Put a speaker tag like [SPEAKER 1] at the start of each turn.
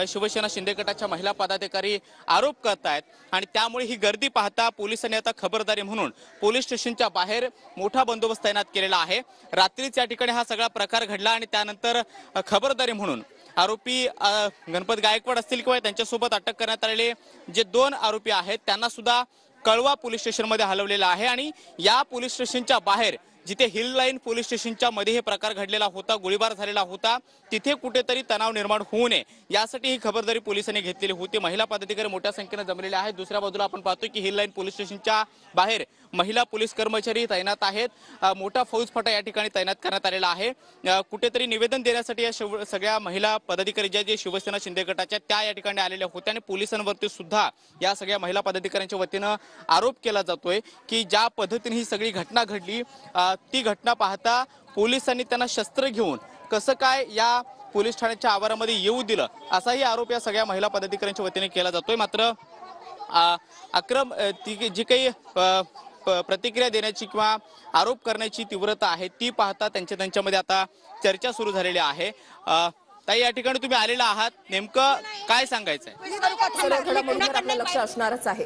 [SPEAKER 1] शिवसेना शिंदे गटाच्या महिला पदाधिकारी आरोप करतायत आणि त्यामुळे ही गर्दी पाहता पोलिसांनी आता खबरदारी म्हणून पोलीस स्टेशनच्या बाहेर मोठा बंदोबस्त तैनात केलेला आहे। रात्रीच या ठिकाणी हा सगळा प्रकार घडला आणि त्यानंतर खबरदारी म्हणून आरोपी गणपत गायकवाड असतील किंवा त्यांच्यासोबत अटक करण्यात आलेले जे 2 आरोपी आहेत त्यांना सुद्धा कळवा पोलीस स्टेशनमध्ये हलवलेला आहे आणि या पोलीस स्टेशनच्या बाहेर जिथे हिल लाईन पोलीस स्टेशनच्या मध्ये हे प्रकार घडलेला होता, गोळीबार झालेला होता, तिथे कुठेतरी तणाव निर्माण होऊ नये यासाठी ही खबरदारी पोलिसांनी घेतलेली होती। महिला पदाधिकारी मोठ्या संख्येने जमलेले आहेत। दुसऱ्या बाजूला आपण पाहतोय की हिल लाईन पोलीस स्टेशनच्या बाहेर महिला पोलीस कर्मचारी तैनात आहेत, मोठा फौजफाटा या ठिकाणी तैनात करण्यात आलेला आहे। कुठेतरी निवेदन देण्यासाठी या सगळ्या महिला पदाधिकारी जे शिवसेना शिंदे गटाच्या त्या या ठिकाणी आलेल्या होत्या आणि पोलिसांवरती सुद्धा या सगळ्या महिला पदाधिकाऱ्यांच्या वतीनं आरोप केला जातोय की ज्या पद्धतीने ही सगळी घटना घडली ती घटना पाहता पोलिसांनी त्यांना शस्त्र घेऊन कसं काय या पोलीस ठाण्याच्या आवारामध्ये येऊ दिलं असाही आरोप या सगळ्या महिला पदाधिकाऱ्यांच्या वतीने केला जातोय। मात्र अक्रम जी काही प्रतिक्रिया देण्याची किंवा आरोप करण्याची तीव्रता आहे ती पाहता त्यांच्यामध्ये आता चर्चा सुरू झालेली आहे। ताई, या ठिकाणी तुम्ही आलेला आहात, नेमकं काय सांगायचंय?
[SPEAKER 2] सर्व घडामोडींवर आपलं लक्ष असणारच आहे।